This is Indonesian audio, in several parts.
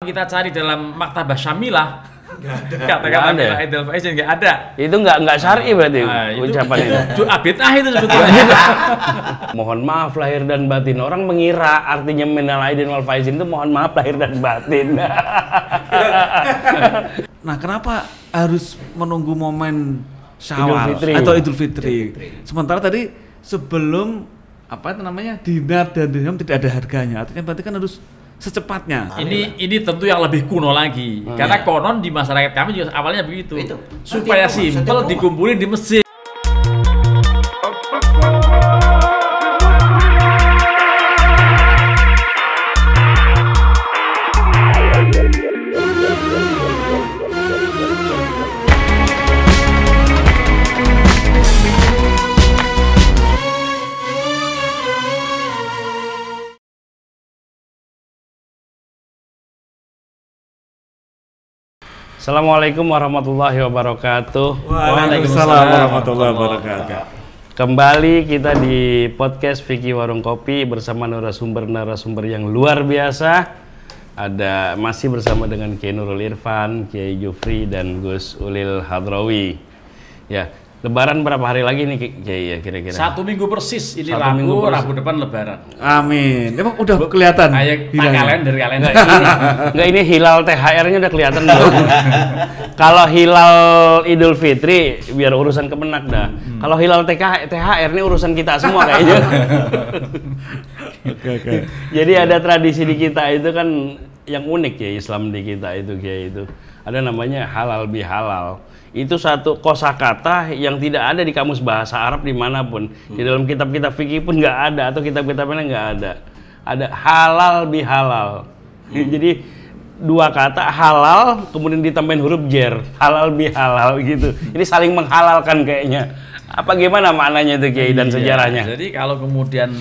Kita cari dalam Maktabah Syamilah. Kata-kata Idul Fitri nggak ada. Itu nggak syar'i berarti ucapan itu. Bid'ah itu sebetulnya. Mohon maaf lahir dan batin. Orang mengira artinya minal aidin wal faizin itu mohon maaf lahir dan batin. Nah, kenapa harus menunggu momen Syawal atau Idul Fitri? Sementara tadi sebelum dinar dan dirham tidak ada harganya. Artinya berarti kan harus secepatnya. Ini tentu yang lebih kuno lagi. Karena konon di masyarakat kami juga awalnya begitu. Supaya simpel dikumpulin di masjid. Assalamualaikum warahmatullahi wabarakatuh. Waalaikumsalam warahmatullahi wabarakatuh. Kembali kita di podcast Fikih Warung Kopi bersama narasumber yang luar biasa. Masih bersama dengan Kiai Nurul Irfan, Kiai Jufri dan Gus Ulil Hadrawi. Ya, Lebaran berapa hari lagi nih Kiai ya kira-kira? 1 minggu persis. Ini Rabu depan Lebaran. Amin. Emang udah kelihatan? Kalender. Enggak, ini hilal THR-nya udah kelihatan belum? Kalau hilal Idul Fitri biar urusan Kemenak dah. Kalau hilal THR ini urusan kita semua kayaknya. Oke. Jadi ada tradisi di kita itu kan yang unik ya, Islam di kita itu Kiai itu. Ada namanya halal bihalal. Itu satu kosakata yang tidak ada di kamus bahasa Arab dimanapun. Di dalam kitab-kitab fikih pun nggak ada, atau kitab-kitabnya nggak ada. Ada halal bihalal. Jadi dua kata halal kemudian ditambahin huruf jer, halal bihalal gitu. Ini saling menghalalkan kayaknya. Apa gimana maknanya itu Kiai dan sejarahnya? Jadi kalau kemudian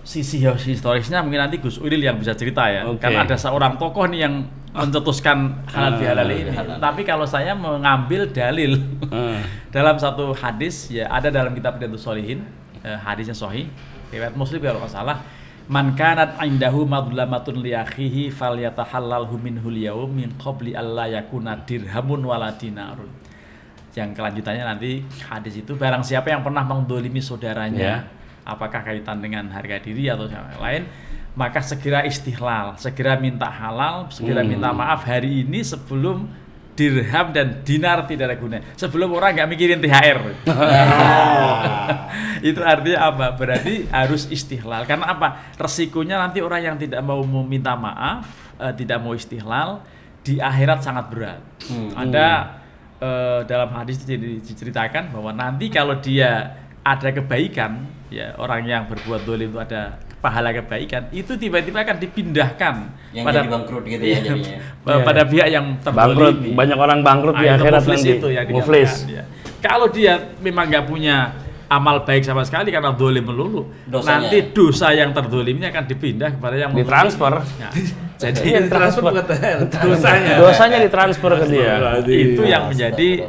sisi historisnya mungkin nanti Gus Ulil yang bisa cerita ya. Kan ada seorang tokoh nih yang mencetuskan halal bihalal ini. Tapi kalau saya mengambil dalil dalam satu hadis ya, ada dalam kitab Riyadhus Shalihin, hadisnya sahih, riwayat Muslim kalau nggak salah, man kanat indahu madlamatun li akhihi falyatahallalhu minhul yaum min qabli alla yakuna dirhamun wala dinarun. Yang kelanjutannya nanti hadis itu, barang siapa yang pernah mendolimi saudaranya, apakah kaitan dengan harga diri atau yang lain, maka segera istihlal, segera minta halal, segera minta maaf hari ini sebelum dirham dan dinar tidak ada gunanya. Sebelum orang nggak mikirin THR. Itu artinya apa? Berarti harus istihlal. Karena apa? Resikonya nanti orang yang tidak mau meminta maaf, tidak mau istihlal, di akhirat sangat berat. Ada dalam hadis itu diceritakan bahwa nanti kalau dia ada kebaikan, ya orang yang berbuat dolim itu ada pahala kebaikan, itu tiba-tiba akan dipindahkan yang pada jadi bangkrut gitu ya jadinya. Pada pihak yang bangkrut. Banyak orang bangkrut di akhirat nanti. Muflis. Kalau dia memang nggak punya amal baik sama sekali karena dolim melulu, nanti dosa yang terdolimnya akan dipindah kepada yang ditransfer. Jadi transfer dosanya ditransfer ke dia. Itu yang menjadi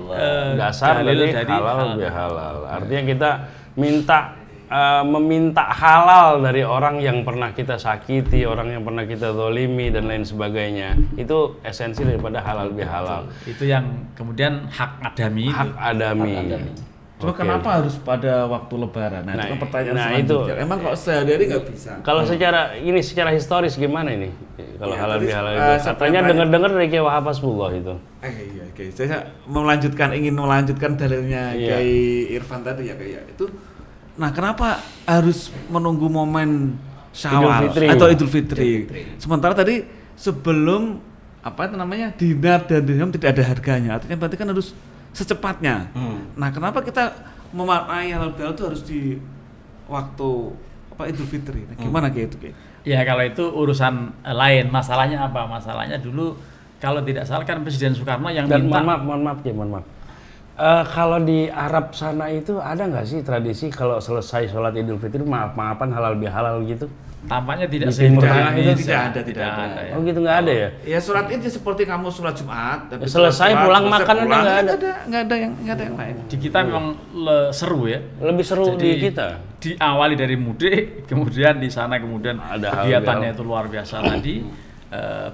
dasar dari halal bihalal. Artinya kita meminta halal dari orang yang pernah kita sakiti, orang yang pernah kita zalimi dan lain sebagainya. Itu esensi daripada halal bihalal. Itu yang kemudian hak adami. Cuma kenapa harus pada waktu Lebaran? Nah, itu kan pertanyaan selanjutnya. Emang kok sehari-hari nggak bisa? Kalau secara historis gimana ini? Kalau halal bihalal itu katanya dengar-dengar dari Kiai Wahab Hasbullah itu. Iya, Kiai. Saya ingin melanjutkan dalilnya Kiai Irfan tadi ya, Kiai. Itu nah, kenapa harus menunggu momen Syawal atau Idul Fitri? Sementara tadi sebelum dinar dan dirham tidak ada harganya. Artinya berarti kan harus secepatnya. Nah, kenapa kita memaknai halal bihalal itu harus di waktu Idul Fitri? Nah, gimana Kiai itu, Kiai? Ya, kalau itu urusan lain. Masalahnya apa? Masalahnya dulu kalau tidak salah kan Presiden Soekarno yang minta. Mohon maaf. Kalau di Arab sana itu ada nggak sih tradisi kalau selesai sholat Idul Fitri maaf-maafan halal bihalal gitu? Tampaknya tidak tidak ada. Ya. Oh gitu, nggak ada ya? Ya sholat itu seperti kamu sholat Jumat. Selesai pulang makan udah nggak ada yang lain. Di kita memang seru ya. Lebih seru. Jadi, di kita. Diawali dari mudik, kemudian di sana kemudian ada kegiatannya itu luar biasa tadi.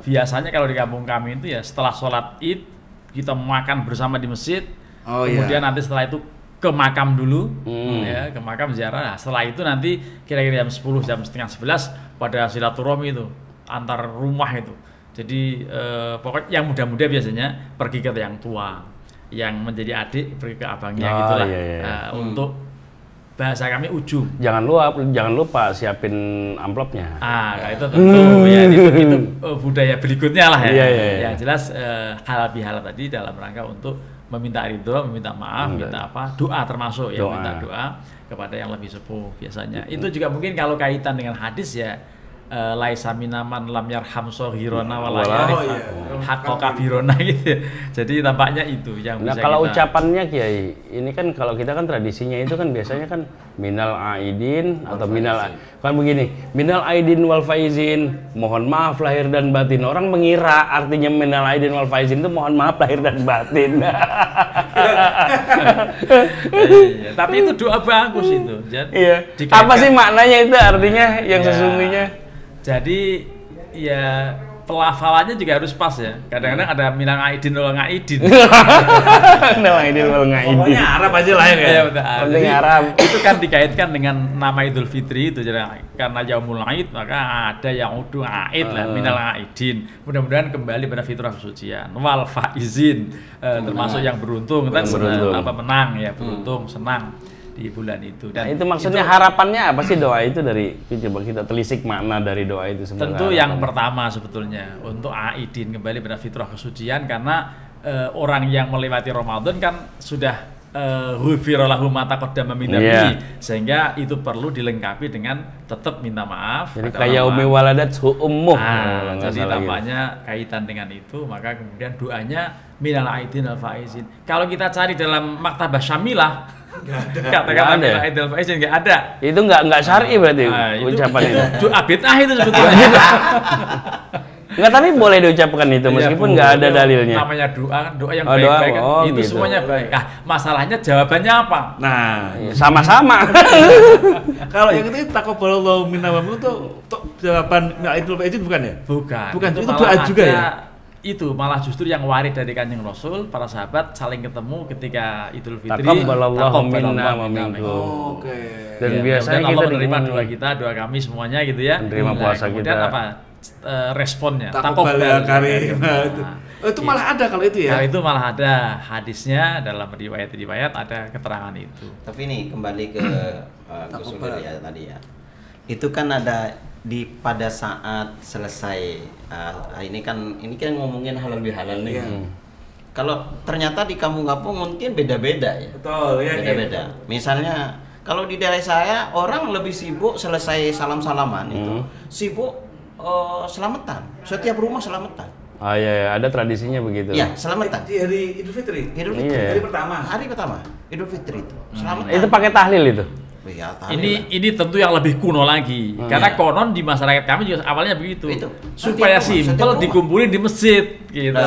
biasanya kalau di kampung kami itu ya setelah sholat Id kita makan bersama di masjid. Kemudian nanti setelah itu ke makam dulu, ya, ke makam ziarah. Nah, setelah itu nanti kira-kira jam 10, jam setengah 11 pada silaturahmi itu antar rumah itu. Jadi pokoknya yang muda-muda biasanya pergi ke yang tua, yang menjadi adik pergi ke abangnya gitulah. Untuk bahasa kami ujung. Jangan lupa siapin amplopnya. Itu tentu ya itu budaya berikutnya lah ya. Yang jelas halal bihalal tadi dalam rangka untuk meminta ridho, meminta maaf, minta apa? Doa termasuk ya, minta doa kepada yang lebih sepuh biasanya. Itu juga mungkin kalau kaitan dengan hadis ya laisa minaman lam yarham shaghirana wala yarif haqqa kabirona gitu. Jadi tampaknya itu yang bisa kalau ucapannya Kiai, ini kan kalau kita kan tradisinya itu kan biasanya kan minal aidin atau kan begini, minal aidin wal faizin, mohon maaf lahir dan batin. Orang mengira artinya minal aidin wal faizin itu mohon maaf lahir dan batin. Tapi itu doa bagus itu. Jadi, apa sih maknanya itu artinya yang sesungguhnya? Jadi ya pelafalannya juga harus pas ya. Kadang-kadang ada minal aidin wal ngaidin. Minal aidin wal ngaidin. Pokoknya Arab aja lah ya. Iya betul. Jadi, Arab. Itu kan dikaitkan dengan nama Idul Fitri itu. Jadi karena Yaumul Aid maka ada yang udu aid lah minal aidin. Mudah-mudahan kembali pada fitrah kesucian. Wal faizin termasuk yang beruntung. Kan menang ya, beruntung, senang di bulan itu. Dan itu maksudnya harapannya apa sih doa itu dari coba kita telisik makna dari doa itu sebenarnya. Tentu yang pertama sebetulnya untuk aidin kembali pada fitrah kesucian karena orang yang melewati Ramadan kan sudah ghufira lahu ma taqaddama min dhanbihi sehingga itu perlu dilengkapi dengan tetap minta maaf. Jadi kayak umi waladathu ummuh. Jadi tampaknya kaitan dengan itu maka kemudian doanya minal aidin al faizin. Kalau kita cari dalam maktabah syamilah kata-kata minal aidin al faizin enggak ada. Itu enggak syar'i berarti ucapan itu. Doa bid'ah itu sebetulnya. Enggak, tapi boleh diucapkan itu meskipun enggak ada dalilnya. Namanya doa yang baik-baik kan. Itu gitu. Semuanya baik. Nah, masalahnya jawabannya apa? Nah, sama-sama. Kalau yang itu taqabbalallahu minna wa minkum itu jawaban Idul Fitri bukan ya? Bukan. Itu doa juga ya? Itu malah justru yang warid dari Kanjeng Rasul, para sahabat saling ketemu ketika Idul Fitri. Taqabbalallahu minna wa minkum. Oke. Dan biasanya kita menerima doa kita, doa kami semuanya gitu ya. Menerima puasa kemudian kita. Apa? Responnya Taqabbal karim. Itu malah ada kalau itu ya. Nah, itu malah ada hadisnya dalam riwayat ada keterangan itu. Tapi ini kembali ke Gus Ulil ya tadi ya. Itu kan ada pada saat selesai ini kan ngomongin halal bihalal nih. Kalau ternyata di kampung-kampung mungkin beda-beda ya. Betul ya. Beda-beda. Misalnya kalau di daerah saya orang lebih sibuk selesai salam-salaman itu sibuk selamatan. Setiap rumah selamatan. Ada tradisinya begitu. Ya, selamatan. Di hari Idul Fitri. Hari pertama. Idul Fitri itu. Selamatan. Itu pakai tahlil itu. Ya, ini tentu yang lebih kuno lagi. Karena konon di masyarakat kami juga awalnya begitu. Supaya simpel dikumpulin di masjid gitu.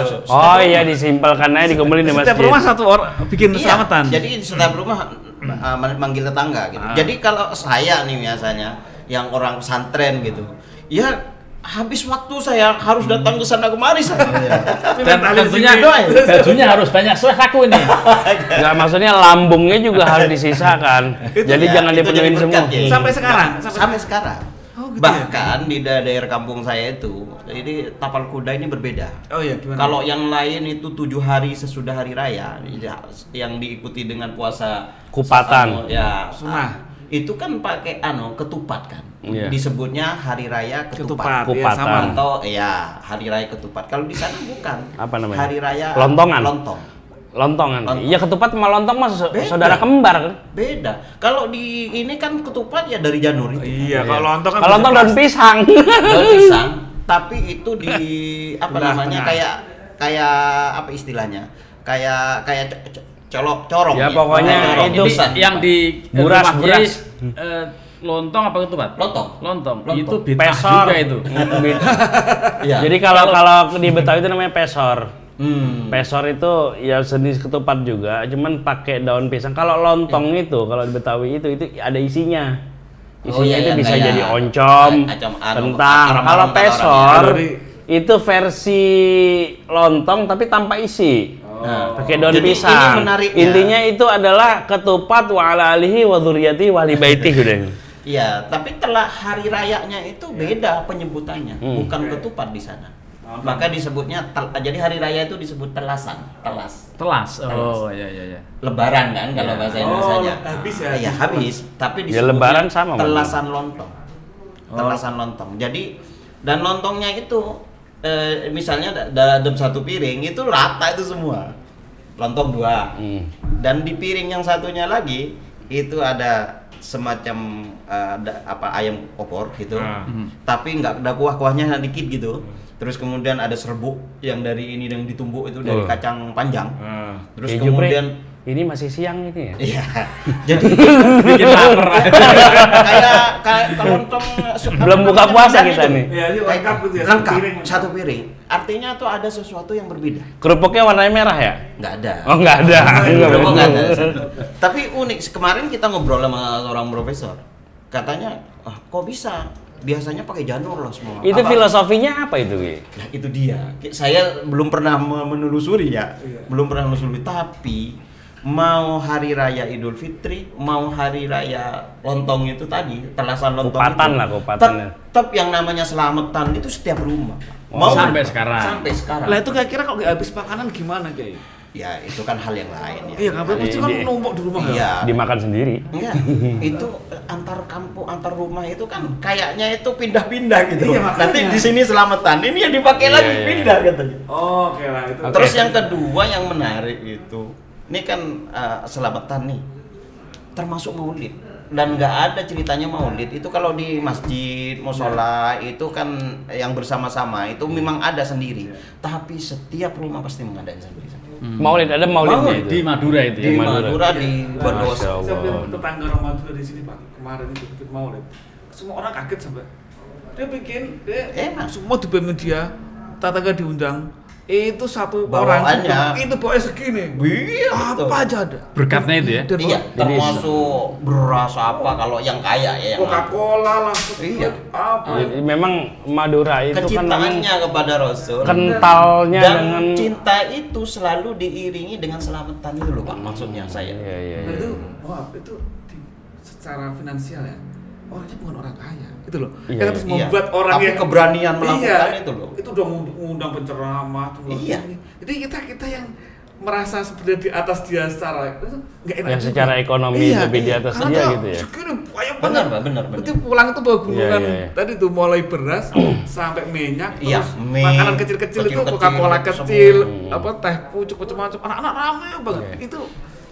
Disimpelkannya dikumpulin di masjid. Setiap rumah satu orang bikin selamatan. Jadi setiap rumah manggil tetangga gitu. Jadi kalau saya nih biasanya yang orang pesantren gitu. Ya habis waktu saya harus datang ke sana kemari saya. Dan tentunya bajunya harus banyak saku ini. Enggak, maksudnya lambungnya juga harus disisakan. Jadi jangan dipenuhin semua. Sampai sekarang. Sampai sekarang. Bahkan di daerah kampung saya itu, jadi tapal kuda ini berbeda. Oh iya, gimana? Kalau yang lain itu 7 hari sesudah hari raya, yang diikuti dengan puasa kupatan. Sunnah. Itu kan pakai ketupat kan. Disebutnya hari raya ketupat. Kupatan. Atau hari raya ketupat. Kalau di sana bukan. Apa namanya? Hari raya Lontongan. Iya, ketupat sama lontong mas saudara kembar kan? Beda. Kalau di ini kan ketupat ya dari janur itu. Iya, kalau lontong kan daun pisang. Daun pisang, tapi itu di namanya kayak apa istilahnya? Kayak corong. Ya pokoknya itu yang di buras. Lontong apa ketupat? Lontong. Itu pesor juga itu. Jadi kalau di Betawi itu namanya pesor. Pesor itu ya jenis ketupat juga, cuman pakai daun pisang. Kalau lontong itu, kalau di Betawi itu ada isinya. Isinya itu bisa jadi oncom, kentang. Kalau pesor itu versi lontong tapi tanpa isi. Pakai daun pisang. Ini menariknya. Intinya itu adalah ketupat wa ala alihi wa dzurriyyati wa li baitihi udah. Iya, tapi telah hari rayanya itu beda penyebutannya, bukan ketupat di sana. Maka disebutnya jadi hari raya itu disebut telas. Oh, iya. Lebaran kan kalau bahasa Indonesianya. Habis ya. Iya, habis, tapi Ya, disebutnya lebaran sama, telasan lontong. Telasan lontong. Jadi dan lontongnya itu misalnya dalam satu piring itu rata itu semua. Lontong 2. Dan di piring yang satunya lagi itu ada semacam ayam opor gitu. Tapi nggak ada kuah-kuahnya dikit gitu. Terus kemudian ada serbuk yang dari ini yang ditumbuk itu dari kacang panjang. Terus kemudian ini masih siang ini ya? Iya. Jadi Bikin lapar. kayak lontong Belum buka puasa kita nih. Ya, ini lengkap gitu ya. Lengkap, satu piring. Artinya tuh ada sesuatu yang berbeda. Kerupuknya warnanya merah ya? Nggak ada. Oh, nggak ada. Kerupuk nggak ada. Tapi unik. Kemarin kita ngobrol sama seorang profesor. Katanya, kok bisa? Biasanya pakai janur loh semua. Itu filosofinya apa itu, Ki? Nah, itu dia. Saya belum pernah menelusuri ya. Belum pernah menelusuri. Tapi mau hari raya Idul Fitri, mau hari raya lontong itu tadi, telasan lontong Kupatan itu, lah, kupatannya. tetap yang namanya selamatan itu setiap rumah. Sampai sekarang. Sampai sekarang. Lah itu kira-kira kalau nggak habis makanan gimana, Kiai? Ya itu kan hal yang lain ya. Iya, nggak apa-apa, pasti kan numpuk di rumah. Iya. Dimakan sendiri. Enggak, itu antar kampung, antar rumah itu kan kayaknya itu pindah-pindah gitu. Iya, makanya. Nanti di sini selamatan, ini yang dipakai Iya, lagi iya. pindah katanya. Oh, oke lah itu. Oke. Terus yang kedua yang menarik itu, ini kan selamatan nih, termasuk maulid. Dan nggak ada ceritanya maulid itu kalau di masjid, musola itu kan yang bersama-sama itu memang ada sendiri. Tapi setiap rumah pasti mengadakan sendiri. Maulid, ada maulidnya itu. Di Madura itu Di ya. Madura, di Bondowoso. Masya Allah. Saya punya tetangga orang Madura di sini Pak, kemarin itu bikin maulid. Semua orang kaget sampai. Dia bikin, Enak. semua di media, tetangga diundang. Itu satu Bawaannya. orang itu bawa segini. Iya, betul. Apa aja ada. Berkatnya itu ya. Dan Iya, termasuk beras apa kalau yang kaya ya yang Coca-Cola lah. Iya. Apa? Jadi memang Madura itu kan memang kecintaannya kepada Rasul kentalnya dan dengan cinta itu selalu diiringi dengan selamatan itu loh Pak maksudnya saya. Iya, iya, Nah, iya. itu, wah, itu secara finansial ya. Orangnya bukan orang kaya, itu loh. Iya, Yang terus iya. membuat orang Tapi yang keberanian melakukan iya, itu loh. Itu udah mengundang penceramah, Iya. Jadi kita yang merasa sebenarnya di atas dia secara itu nggak enak. Yang juga. secara ekonomi lebih di atas karena dia tuh gitu ya. segini banyak Benar, banget. Pak, benar. Itu pulang itu bawa gunungan. Iya, iya. Tadi tuh mulai beras sampai minyak, Iya, terus mie, makanan kecil-kecil itu kecil-kecil, Coca-Cola semua. kecil, apa teh pucuk macam-macam. Anak-anak rame banget. Iya. Itu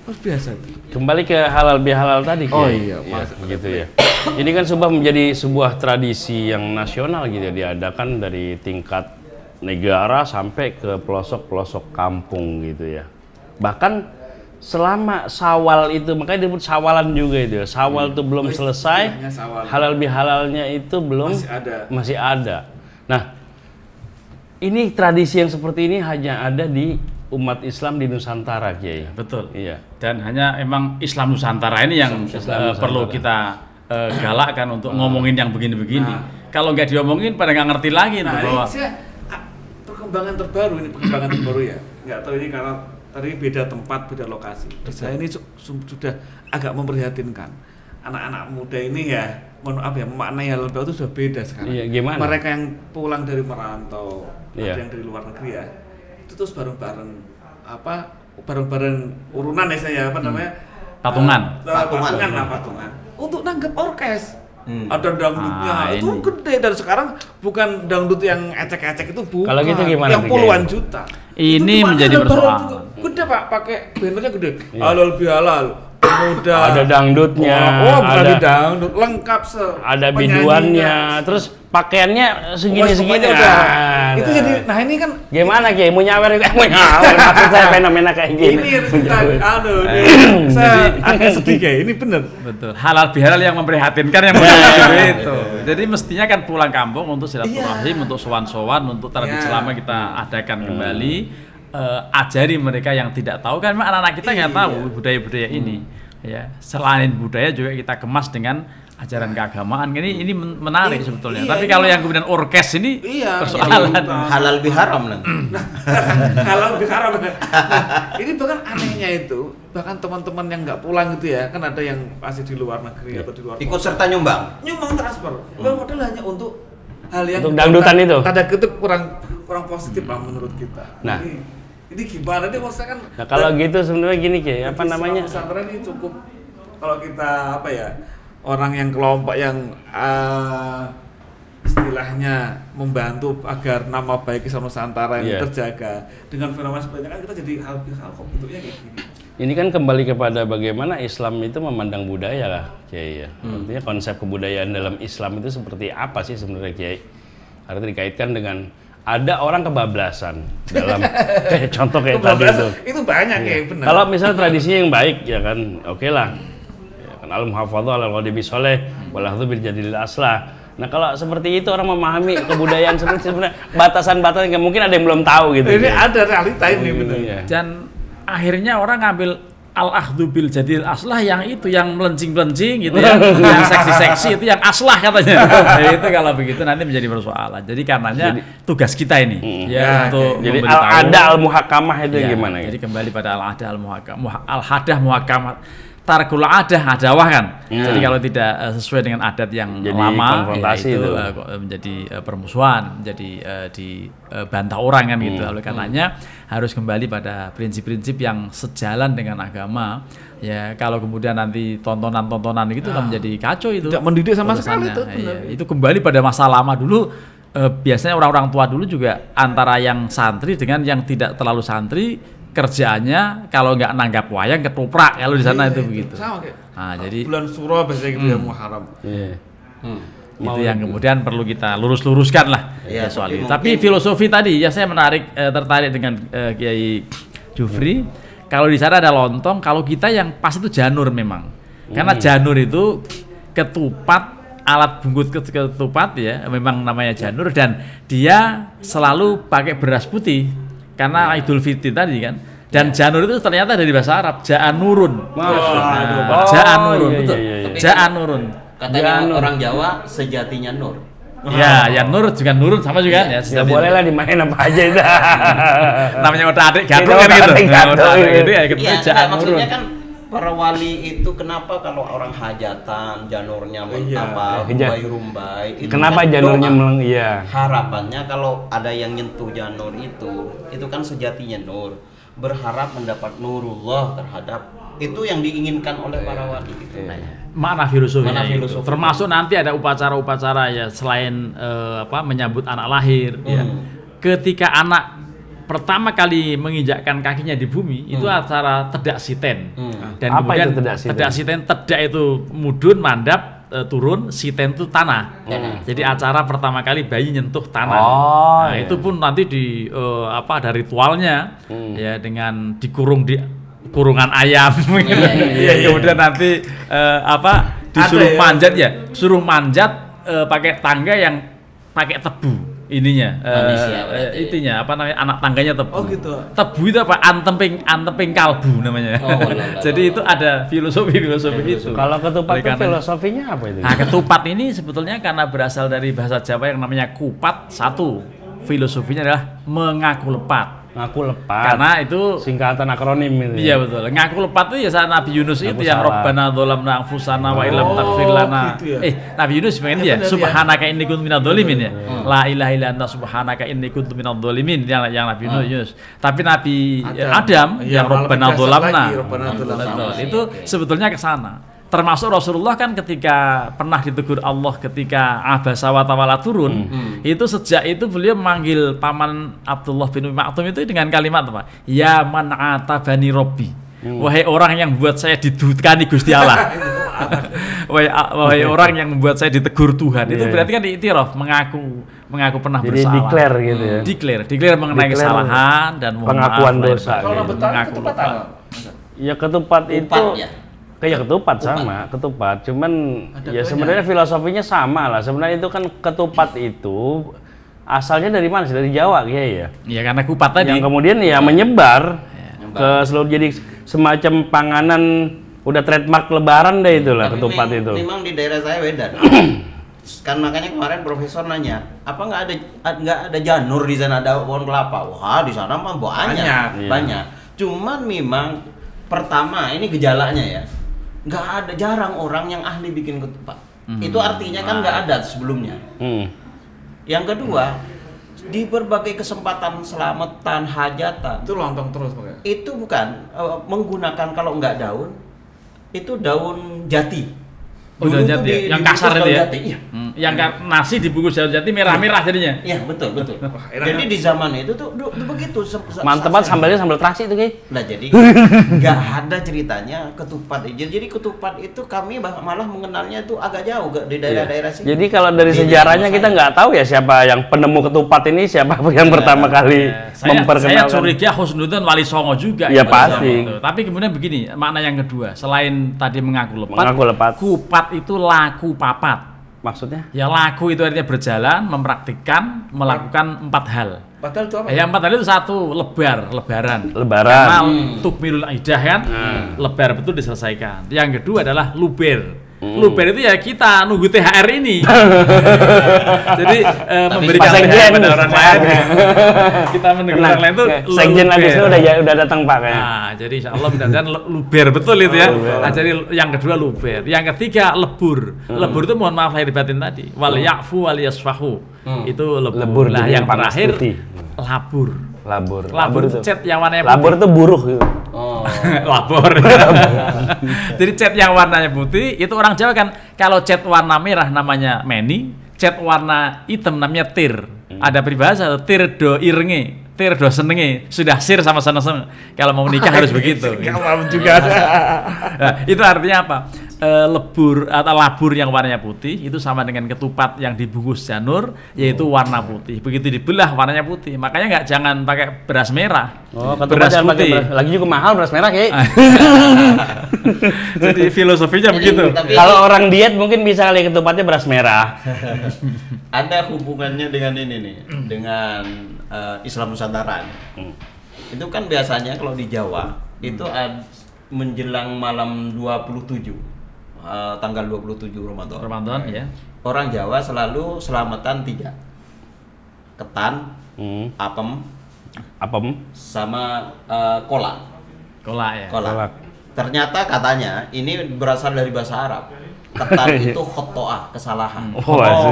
luar biasa tuh. Kembali ke halal bihalal tadi. Oh Kiai. iya, Mas. gitu ya. Ini kan sudah menjadi sebuah tradisi yang nasional gitu ya, diadakan dari tingkat negara sampai ke pelosok-pelosok kampung gitu ya. Bahkan selama Syawal itu, makanya disebut Syawalan juga itu ya. Syawal itu belum selesai, istilahnya Syawal. halal bihalalnya itu belum Masih ada. Nah, ini tradisi yang seperti ini hanya ada di umat Islam di Nusantara, Kiai. Betul. Iya. Dan hanya emang Islam Nusantara ini yang Islam perlu Nusantara. kita galakkan untuk ngomongin yang begini-begini. Kalau nggak diomongin pada nggak ngerti lagi tuh Nah, bahwa ini saya perkembangan terbaru ya. Nggak tahu ini karena tadi beda tempat, beda lokasi. Saya ini sudah agak memprihatinkan. Anak-anak muda ini ya, mohon maaf ya, memaknai halal bihalal itu sudah beda sekarang. Iya, gimana? Mereka yang pulang dari merantau, Iya. ada yang dari luar negeri ya, itu terus bareng-bareng urunan ya saya apa namanya? Patungan. Patungan. Untuk nanggap orkes. Ada dangdutnya, itu ini. gede dan sekarang bukan dangdut yang ecek-ecek itu bukan. Kalau gitu gimana yang tuh, puluhan Kiai? juta. Ini Itu menjadi halal bihalal persoalan. juga. Gede Pak, pakai bannernya gede. Iya. Halal bihalal, muda. Ada dangdutnya, bukan ada di dangdut, lengkap ada penyanyinya. biduannya, terus pakaiannya segini-segini. Pokoknya udah. Nah, Itu jadi, nah ini kan gimana Kiai? Mau nyawer juga? Mau nyawer, maksud saya fenomena kayak gini. ini saya agak sedih kayak ini bener. Betul. Halal bihalal yang memprihatinkan yang benar itu. Jadi mestinya kan pulang kampung untuk silaturahim, untuk sowan-sowan, untuk tradisi Iya. lama kita adakan kembali. Ajari mereka yang tidak tahu kan anak-anak kita nggak tahu budaya-budaya ini. Ya, selain budaya juga kita kemas dengan ajaran keagamaan ini menarik sebetulnya. Tapi kalau yang kemudian orkes ini persoalan halal biharam nanti. Halal biharam. Ini bahkan anehnya itu, bahkan teman-teman yang nggak pulang gitu ya, kan ada yang masih di luar negeri atau di luar ikut serta nyumbang transfer. Padahal hanya untuk hal yang untuk dangdutan itu. Tanda kutip kurang positif lah menurut kita. Nah, ini gimana nih maksudnya kan? Nah, kalau gitu sebenarnya gini kayak apa namanya? Pesantren ini cukup kalau kita orang yang kelompok yang istilahnya membantu agar nama baik Islam Nusantara ini terjaga dengan fenomena seperti ini kan kita jadi hal kok bentuknya kayak gini. Ini kan kembali kepada bagaimana Islam itu memandang budaya lah, Kiai ya. Artinya konsep kebudayaan dalam Islam itu seperti apa sih sebenarnya, Kiai? Karena dikaitkan dengan ada orang kebablasan dalam contoh kayak tadi itu. Itu banyak ya, benar. Kalau misalnya tradisinya yang baik ya kan, oke lah. Al-muhafadzah al-ghadibi soleh walahdu bil jadilil aslah. Nah kalau seperti itu orang memahami kebudayaan sebenarnya batasan-batasan mungkin ada yang belum tahu gitu. Ini ada realita ini benar. Dan akhirnya orang ngambil al-akhdu bil jadilil aslah yang itu yang melencing-melencing gitu ya, yang seksi-seksi itu yang aslah katanya. Nah, itu kalau begitu nanti menjadi persoalan. Jadi karenanya tugas kita ini untuk jadi al-ada al-muhakamah itu gimana? Jadi kembali pada al-ada al-muhakamah, al-hadah muhakamah. Tarkul adah adawah kan. Jadi kalau tidak sesuai dengan adat yang jadi lama konfrontasi itu menjadi permusuhan, menjadi dibantah orang kan gitu. Oleh karenanya harus kembali pada prinsip-prinsip yang sejalan dengan agama. Ya, kalau kemudian nanti tontonan-tontonan itu kan menjadi kacau itu. Tidak mendidik sama sekali itu. Itu kembali pada masa lama dulu. Biasanya orang-orang tua dulu juga antara yang santri dengan yang tidak terlalu santri kerjaannya kalau nggak nanggap wayang ketoprak kalau di sana itu begitu. Sama kayak. Nah, jadi bulan Suro biasanya gitu ya Muharram. Itu yang kemudian perlu kita lurus-luruskan lah soal itu. Tapi filosofi tadi ya saya tertarik dengan Kiai Jufri. Kalau di sana ada lontong, kalau kita yang pas itu janur memang. Karena janur itu ketupat, alat bungkus ketupat ya, memang namanya janur dan dia selalu pakai beras putih. Karena Idul Fitri tadi kan, dan janur itu ternyata dari bahasa Arab ja'anurun. Ja'anurun, betul. Ja'anurun. Katanya orang Jawa sejatinya nur. Ya nur juga nurun sama juga kan ya. Ya boleh lah dimain apa aja itu. Namanya udah adik gaduh kan gitu. Itu ya ketemu ja'anurun. Maksudnya kan para wali itu kenapa kalau orang hajatan janurnya rumbai-rumbai kenapa kan janurnya harapannya kalau ada yang nyentuh janur itu kan sejatinya nur, berharap mendapat nurullah terhadap itu yang diinginkan oleh para wali gitu. Makna filosofi. Termasuk nanti ada upacara-upacara ya selain menyambut anak lahir ya. Ketika anak pertama kali menginjakkan kakinya di bumi itu acara tedak siten. Dan apa kemudian itu tedak siten, tedak itu mudun, mandap, turun, siten itu tanah. Jadi acara pertama kali bayi nyentuh tanah. Itu pun nanti ada ritualnya ya dengan dikurung di kurungan ayam. Kemudian nanti disuruh manjat ya, suruh manjat pakai tangga yang pakai tebu. Ininya itunya anak tangganya tebu. Oh gitu. Tebu itu apa? Antemping kalbu namanya. Jadi itu ada filosofi itu. Kalau ketupat itu filosofinya apa itu? Nah, ketupat ini sebetulnya karena berasal dari bahasa Jawa yang namanya kupat satu. Filosofinya adalah mengaku lepat. Ngaku lepat. Karena itu singkatan akronim itu. Iya betul. Ngaku lepat itu ya saat Nabi Yunus itu yang Rabbana dzalamna anfusana wa illam taghfir lana. Gitu ya? Nabi Yunus pengen ya subhanaka inni kuntu minadz dzalimin ya. La ilaha illa anta subhanaka inni kuntu minadz dzalimin yang Nabi Yunus. Tapi Nabi Adam yang Rabbana dzalamna. Itu sebetulnya ke sana. Termasuk Rasulullah kan ketika pernah ditegur Allah ketika abasa wa tawalla turun, itu sejak itu beliau memanggil paman Abdullah bin Umi Maktum itu dengan kalimat apa? Ya man atabani Robbi. Wahai orang yang membuat saya didudukani Gusti Allah. Wahai orang yang membuat saya ditegur Tuhan. Itu berarti kan diiktiraf, mengaku pernah jadi bersalah. Declare gitu ya. Declare mengenai kesalahan dan pengakuan dosa. Kalau betul ketupat apa? Ya ketupat itu kayak ketupat sama, ketupat. Cuman ya sebenarnya filosofinya sama lah. Sebenarnya itu kan ketupat itu asalnya dari mana sih? Dari Jawa ya. Iya karena kupat tadi. Yang kemudian ya menyebar ke seluruh jadi semacam panganan Udah trademark lebaran deh itulah ketupat itu. Memang di daerah saya beda. Kan makanya kemarin profesor nanya, apa nggak ada janur di sana, ada pohon kelapa? Wah, di sana mah banyak. Cuman memang pertama ini gejalanya ya, nggak ada, jarang orang yang ahli bikin ketupat. Itu artinya kan nggak ada sebelumnya. Yang kedua, di berbagai kesempatan selamatan, hajatan, itu lontong terus pakai. Itu bukan menggunakan, kalau nggak daun, itu daun jati. Daun jati, yang kasar itu ya? Iya. Yang nasi dibungkus daun jati merah-merah jadinya. Iya, betul. Jadi di zaman itu tuh begitu. Mantep banget sambalnya, sambal terasi itu, Ki. Nah, jadi nggak ada ceritanya ketupat. Jadi ketupat itu kami malah mengenalnya itu agak jauh di daerah-daerah sini. Jadi kalau dari sejarahnya kita nggak tahu ya siapa yang penemu ketupat ini, siapa yang pertama kali memperkenalkan. Saya curiga Husnuddin Wali Songo juga. Ya pasti. Tapi kemudian begini, makna yang kedua, selain tadi mengaku lepat, kupat itu laku papat. Maksudnya? Ya laku itu artinya berjalan, mempraktikkan, melakukan 4 hal. Padahal itu apa? Ya 4 hal itu satu, lebaran. Lebaran. Tukmilul aidah kan, lebar betul diselesaikan. Yang kedua adalah luber. Luber itu ya kita nunggu THR ini. Jadi memberikan THR pada orang lain. Kita menunggu orang lain itu sekjen habis itu udah datang Pak kayaknya. Nah, jadi insyaallah mudah-mudahan luber betul itu ya. Nah, jadi yang kedua luber. Yang ketiga lebur. Lebur itu mohon maaf lahir batin tadi. Wal ya'fu wal yasfahu. Itu lebur. Lah yang terakhir labur. Labur itu cat yang warnanya putih. Labur itu buruh gitu. Oh. Labor. Jadi cat yang warnanya putih itu orang Jawa kan, kalau cat warna merah namanya meni, cat warna hitam namanya tir. Ada peribahasa tir do irenge, tir do senenge, sudah sir sama seneng. Kalau mau menikah harus begitu. Kawan juga ada. Nah, itu artinya apa? Lebur atau labur yang warnanya putih itu sama dengan ketupat yang dibungkus janur, yaitu warna putih. Begitu dibelah warnanya putih. Makanya jangan pakai beras merah. Oh, beras putih. Lagi juga mahal beras merah, Ki. Jadi filosofinya begitu. Kalau orang diet mungkin bisa kali ketupatnya beras merah. Ada hubungannya dengan ini nih, dengan Islam Nusantara. Itu kan biasanya kalau di Jawa itu menjelang malam 27. Tanggal 27 Ramadan ya. Orang Jawa selalu selamatan 3. Ketan, apem sama kolak. Kolak. Ternyata katanya ini berasal dari bahasa Arab. Ketan itu khotoah, kesalahan.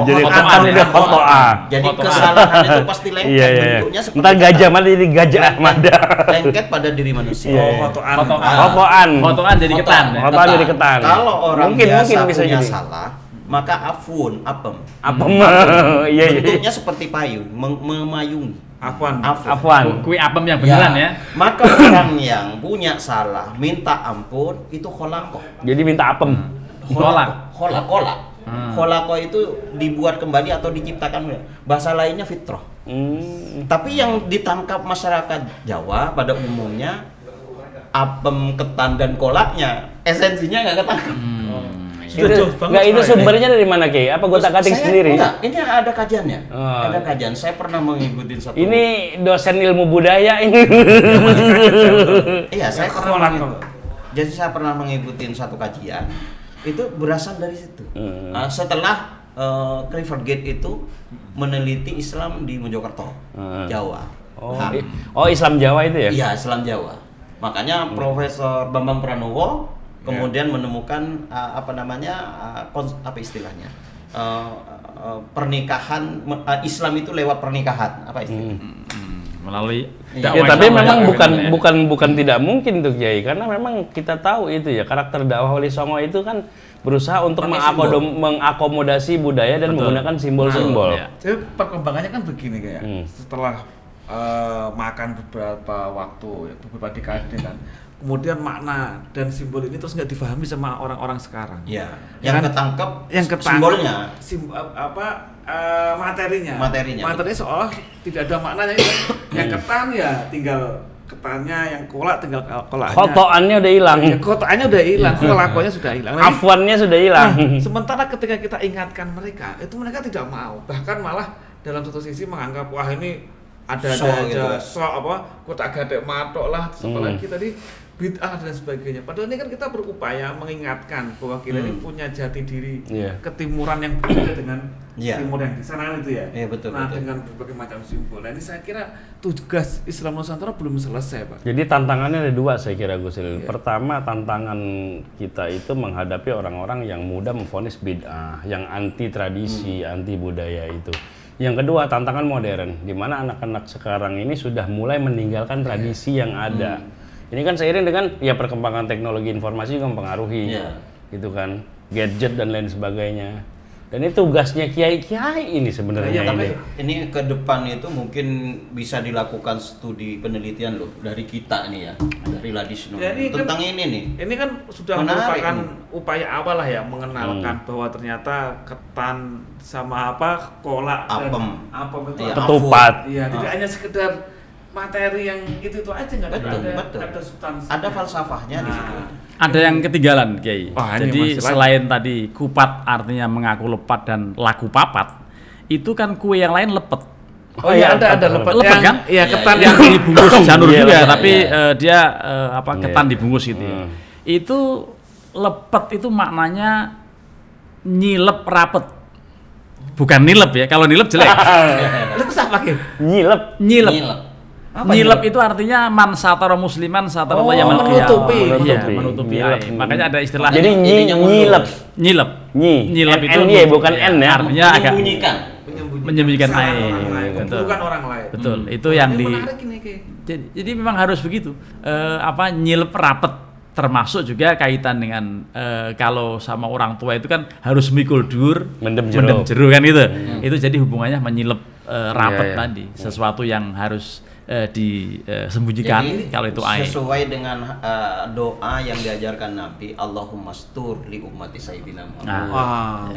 Jadi ketan udah khotoah. Jadi kesalahan itu pasti lengket bentuknya seperti entar gajah mati jadi gajah Ahmada. Lengket pada diri manusia. Khotoan jadi ketan. Khotoan jadi ketan. Kalau orang biasa punya salah, maka apem. Bentuknya seperti payung, memayungi. Afwan. Kui apem yang beneran ya. Maka orang yang punya salah minta ampun itu kholaqoh. Jadi minta apem. Kolak. Kholaqoh itu dibuat kembali atau diciptakan. Bahasa lainnya fitrah. Tapi yang ditangkap masyarakat Jawa pada umumnya apem, ketan dan kolaknya esensinya nggak ketangkap. Itu sumbernya dari mana, Ki? Apa gotak-gatik sendiri? Enggak, ini ada kajiannya. Ada kajian. Saya pernah mengikuti satu. Ini dosen ilmu budaya ini. Iya, saya pernah jadi saya pernah mengikuti satu kajian. Itu berasal dari situ. Setelah Clifford Gate itu meneliti Islam di Mojokerto, Jawa. Islam Jawa itu ya? Iya, Islam Jawa. Makanya Profesor Bambang Pranowo kemudian menemukan apa istilahnya? Pernikahan Islam itu lewat pernikahan, apa istilahnya? Melalui tapi memang bukan tidak mungkin tuh Kiai, karena memang kita tahu itu ya karakter dakwah Wali Songo itu kan berusaha untuk mengakomodasi budaya dan menggunakan simbol-simbol. Jadi perkembangannya kan begini kayak setelah makan beberapa waktu, beberapa dekade kan, kemudian makna dan simbol ini terus nggak difahami sama orang-orang sekarang. Iya. Yang ketangkep simbolnya, materinya seolah tidak ada maknanya. Yang ketan ya tinggal ketannya, yang kolak tinggal kolaknya. Khotoannya udah hilang. Khotoannya udah hilang, kolakonya sudah hilang. Afwannya sudah hilang. Sementara ketika kita ingatkan mereka, itu mereka tidak mau. Bahkan malah dalam satu sisi menganggap wah ini ada kotak gadek matok lah, apalagi tadi bid'ah dan sebagainya. Padahal ini kan kita berupaya mengingatkan bahwa kita ini punya jati diri ketimuran yang berbeda dengan timur yang di sana kan itu ya. Betul, nah, betul. dengan berbagai macam simbol. Nah, ini saya kira tugas Islam Nusantara belum selesai, Pak. Jadi tantangannya ada dua saya kira Gus Ilil. Pertama, tantangan kita itu menghadapi orang-orang yang mudah memvonis bid'ah, yang anti tradisi, anti budaya itu. Yang kedua, tantangan modern, di mana anak-anak sekarang ini sudah mulai meninggalkan tradisi yang ada. Ini kan seiring dengan ya perkembangan teknologi informasi juga mempengaruhi, gitu kan, gadget dan lain sebagainya. Dan ini tugasnya kiai-kiai ini sebenarnya. Tapi ini ke depan itu mungkin bisa dilakukan studi penelitian loh dari kita nih ya, dari Ladisnu tentang ini nih. Ini kan sudah merupakan upaya awal lah ya, mengenalkan bahwa ternyata ketan sama kolak, apem itu ketupat. Iya, tidak hanya sekedar materi yang itu aja, nggak ada substansi. Ada falsafahnya di situ. Ada yang ketinggalan, Kiai. Jadi selain tadi kupat artinya mengaku lepat dan laku papat, itu kan kue yang lain lepet. Oh iya, ada lepet kan? Iya, ketan yang dibungkus janur juga, tapi dia ketan dibungkus gitu ya. Itu lepet itu maknanya nyilep rapet. Bukan nilep ya, kalau nilep jelek. Itu apa, Ki? Nyilep. Nyilep itu artinya man satara musliman satara Allah yaumil qiyamah. Menutupi aib. Makanya ada istilah. Jadi nyilep. Nyilep itu bukan n ya. Artinya agak menyembunyikan aib. Bukan orang lain. Betul. Itu yang menarik ini, Ki. Jadi memang harus begitu. Nyilep rapet, termasuk juga kaitan dengan kalau sama orang tua itu kan harus mikul dur, mendem jero kan gitu. Itu jadi hubungannya menyilep rapet tadi, sesuatu yang harus disembunyikan. Jadi, kalau itu aib. Sesuai dengan doa yang diajarkan Nabi, Allahumma stur li ummati sayyidina Muhammad.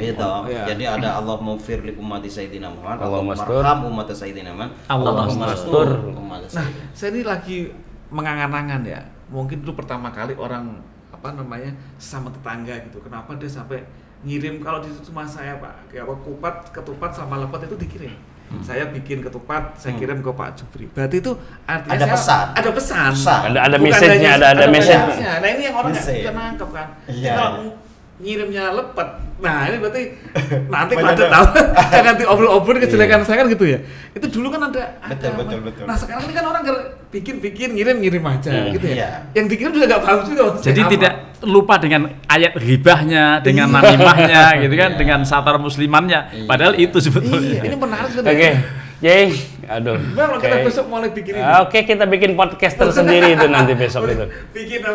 Jadi ada Allahumma fir li ummati sayyidina Muhammad, Allahumma arham ummati sayyidina Muhammad, Allahumma stur ummati sayyidina. Nah, saya ini lagi mengangan-angan ya. Mungkin dulu pertama kali orang sama tetangga gitu. Kenapa dia sampai ngirim, kalau di rumah saya Pak, ketupat sama lepet itu dikirim. Saya bikin ketupat, saya kirim ke Pak Jufri. Berarti itu artinya ada pesan. Ada message-nya, ada message-nya. Nah, ini yang orang nggak bisa nangkep kan. Kalau ngirimnya lepet, nah ini berarti nanti kalau ada tahu jangan diobrol-obrol kejelekan saya kan gitu ya. Itu dulu kan ada. Betul. Nah, sekarang ini kan orang bikin ngirim aja gitu ya. Yang dikirim juga nggak paham juga. Jadi tidak lupa dengan ayat ghibahnya, dengan namimahnya gitu kan, dengan satar muslimannya. Padahal itu sebetulnya. Ini menarik sebetulnya. Oke. Yey, aduh. Kalau kita besok mulai bikin ini. Oke, kita bikin podcast tersendiri itu nanti besok itu. Bikin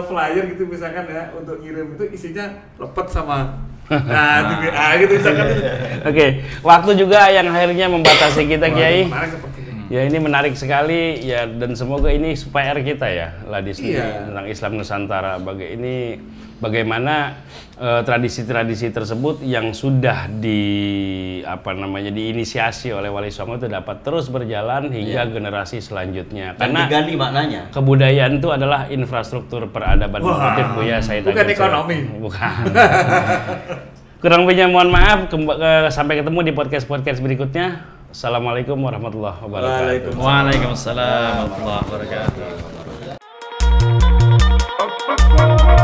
flyer gitu misalkan ya, untuk ngirim itu isinya lepet sama gitu misalkan. Oke, waktu juga yang akhirnya membatasi kita, Kiai. Menarik seperti ini. Ya, ini menarik sekali ya, dan semoga ini PR kita ya, Ladisnu tentang Islam Nusantara. Bagaimana tradisi-tradisi tersebut yang sudah diinisiasi oleh Wali Songo itu dapat terus berjalan hingga generasi selanjutnya. Karena digali maknanya. Kebudayaan itu adalah infrastruktur peradaban. Bukan ekonomi. Bukan. Kurang lebihnya mohon maaf. Sampai ketemu di podcast berikutnya. Assalamualaikum warahmatullahi wabarakatuh. Waalaikumsalam warahmatullahi wabarakatuh.